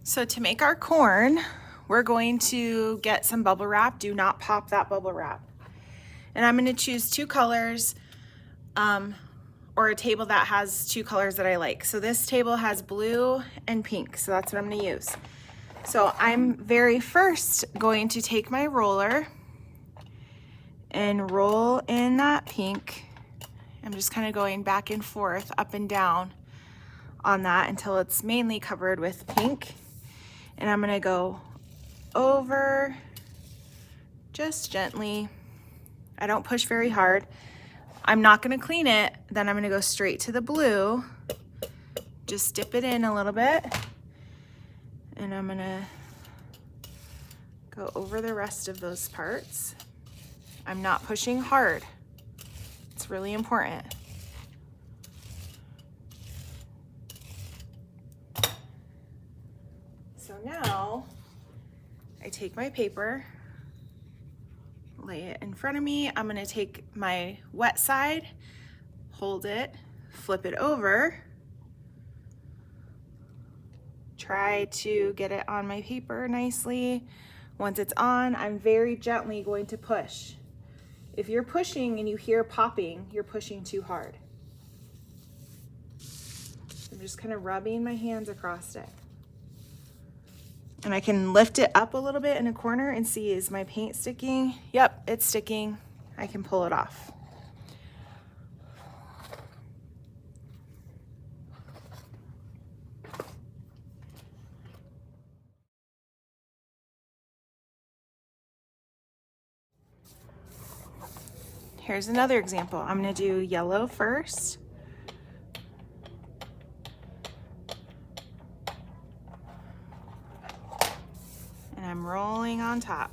So to make our corn, we're going to get some bubble wrap. Do not pop that bubble wrap. And I'm going to choose two colors or a table that has two colors that I like. So this table has blue and pink, so that's what I'm going to use. So I'm very first going to take my roller and roll in that pink. I'm just kind of going back and forth, up and down on that until it's mainly covered with pink. And I'm gonna go over just gently. I don't push very hard. I'm not gonna clean it. Then I'm gonna go straight to the blue. Just dip it in a little bit. And I'm gonna go over the rest of those parts. I'm not pushing hard. It's really important. So now I take my paper, lay it in front of me. I'm gonna take my wet side, hold it, flip it over, try to get it on my paper nicely. Once it's on, I'm very gently going to push. If you're pushing and you hear popping, you're pushing too hard. I'm just kind of rubbing my hands across it. And I can lift it up a little bit in a corner and see, is my paint sticking? Yep, it's sticking. I can pull it off. Here's another example. I'm gonna do yellow first. And I'm rolling on top.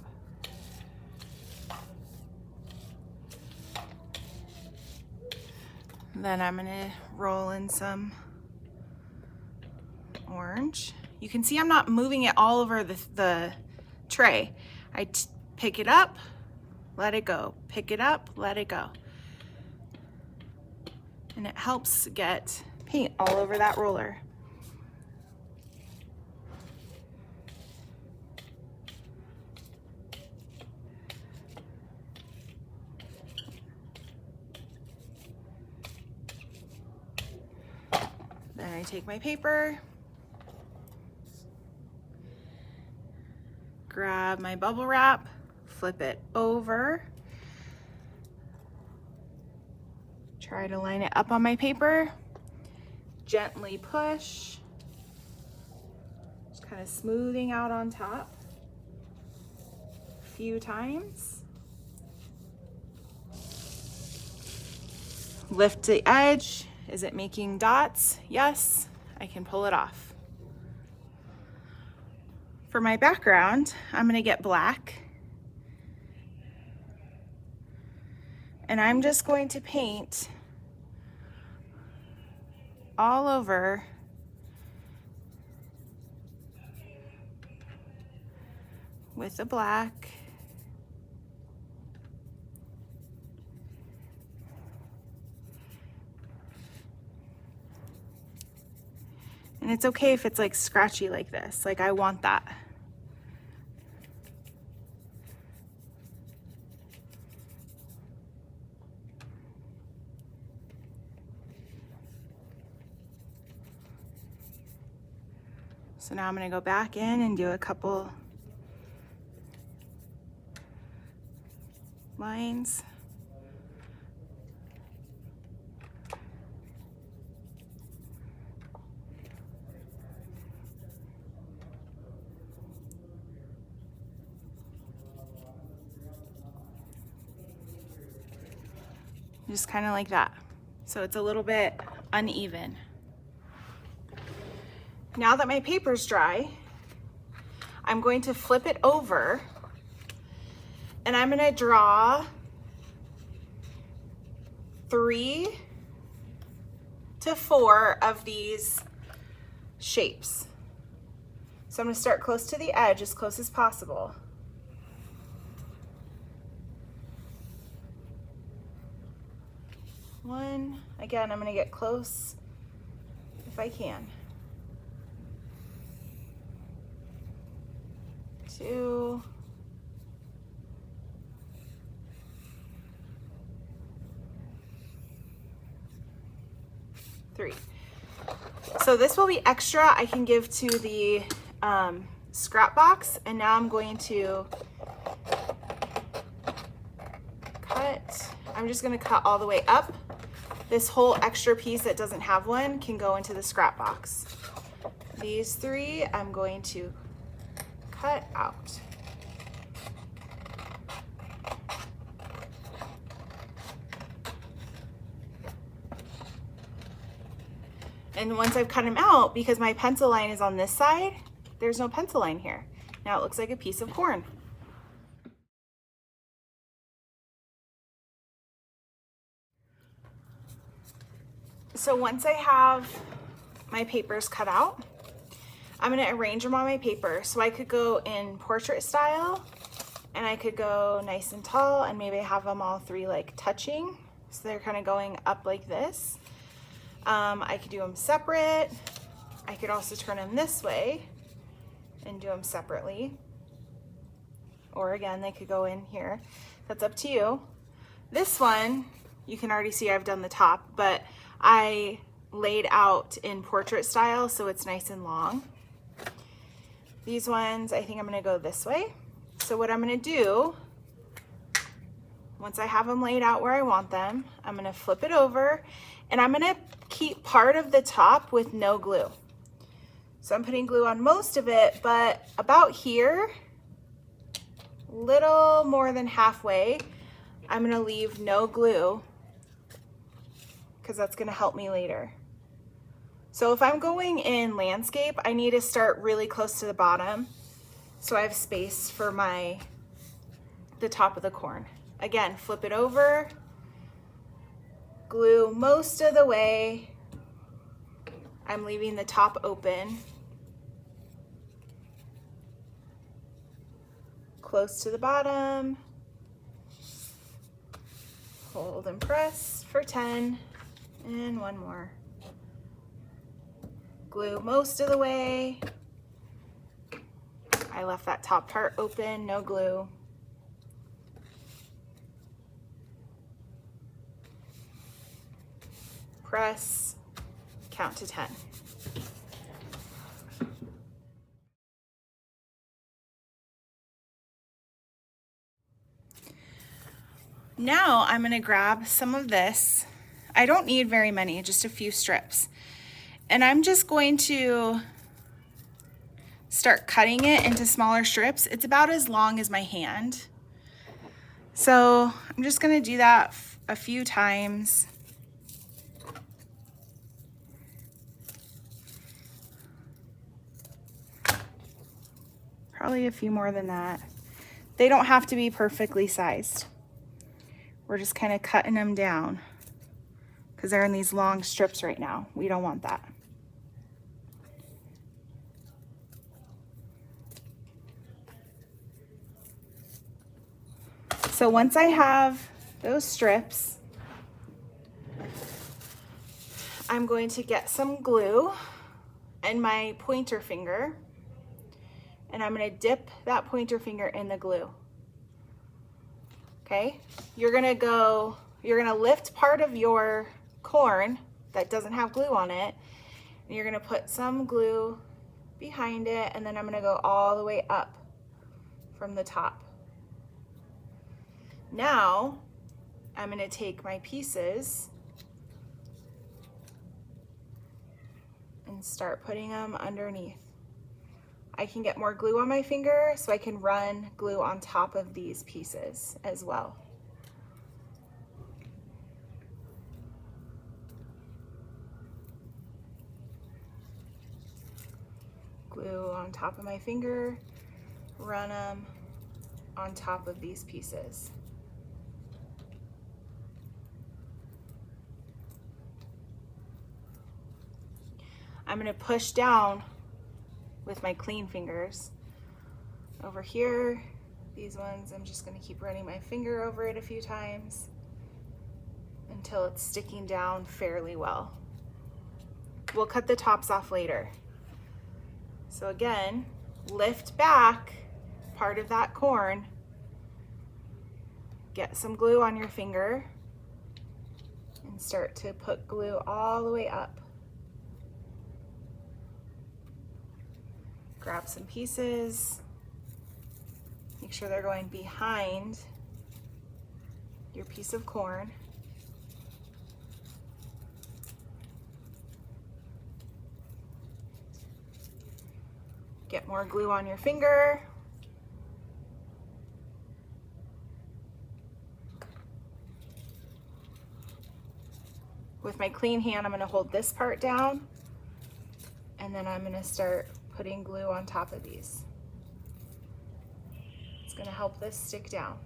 Then I'm gonna roll in some orange. You can see I'm not moving it all over the tray. I pick it up, let it go. Pick it up, let it go. And it helps get paint all over that roller. Then I take my paper, grab my bubble wrap, flip it over, try to line it up on my paper, gently push, just kind of smoothing out on top a few times. Lift the edge. Is it making dots? Yes, I can pull it off. For my background, I'm gonna get black. And I'm just going to paint all over with the black. And it's okay if it's like scratchy like this, like I want that. So now I'm gonna go back in and do a couple lines. Just kind of like that. So it's a little bit uneven. Now that my paper's dry, I'm going to flip it over and I'm gonna draw 3 to 4 of these shapes. So I'm gonna start close to the edge, as close as possible. One, again, I'm gonna get close if I can. 2, 3. So this will be extra I can give to the scrap box. And now I'm going to cut. I'm just going to cut all the way up. This whole extra piece that doesn't have one can go into the scrap box. These 3 I'm going to cut out. And once I've cut them out, because my pencil line is on this side, there's no pencil line here. Now it looks like a piece of corn. So once I have my papers cut out, I'm going to arrange them on my paper. So I could go in portrait style, and I could go nice and tall, and maybe have them all 3 like touching. So they're kind of going up like this. I could do them separate. I could also turn them this way and do them separately. Or again, they could go in here. That's up to you. This one, you can already see I've done the top, but I laid out in portrait style, so it's nice and long. These ones, I think I'm gonna go this way. So what I'm gonna do, once I have them laid out where I want them, I'm gonna flip it over, and I'm gonna keep part of the top with no glue. So I'm putting glue on most of it, but about here, little more than halfway, I'm gonna leave no glue, because that's gonna help me later. So if I'm going in landscape, I need to start really close to the bottom so I have space for the top of the corn. Again, flip it over, glue most of the way. I'm leaving the top open, close to the bottom. Hold and press for 10, and 1 more. Glue most of the way. I left that top part open, no glue. Press, count to 10. Now I'm gonna grab some of this. I don't need very many, just a few strips. And I'm just going to start cutting it into smaller strips. It's about as long as my hand. So I'm just gonna do that a few times. Probably a few more than that. They don't have to be perfectly sized. We're just kind of cutting them down because they're in these long strips right now. We don't want that. So once I have those strips, I'm going to get some glue and my pointer finger, and I'm going to dip that pointer finger in the glue. Okay, you're gonna lift part of your corn that doesn't have glue on it, and you're gonna put some glue behind it, and then I'm gonna go all the way up from the top. Now, I'm gonna take my pieces and start putting them underneath. I can get more glue on my finger, so I can run glue on top of these pieces as well. Glue on top of my finger, run them on top of these pieces. I'm going to push down with my clean fingers. Over here, these ones, I'm just going to keep running my finger over it a few times until it's sticking down fairly well. We'll cut the tops off later. So again, lift back part of that corn, get some glue on your finger and start to put glue all the way up. Grab some pieces, make sure they're going behind your piece of corn. Get more glue on your finger. With my clean hand, I'm going to hold this part down, and then I'm going to start putting glue on top of these. It's going to help this stick down.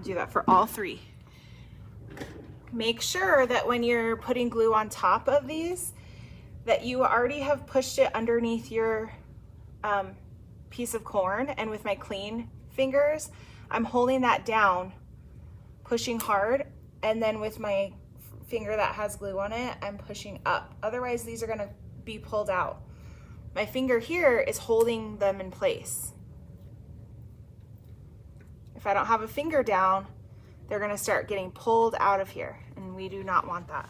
Do that for all three. Make sure that when you're putting glue on top of these, that you already have pushed it underneath your piece of corn, and with my clean fingers, I'm holding that down, pushing hard, and then with my finger that has glue on it, I'm pushing up. Otherwise, these are gonna be pulled out. My finger here is holding them in place. If I don't have a finger down, they're gonna start getting pulled out of here, and we do not want that.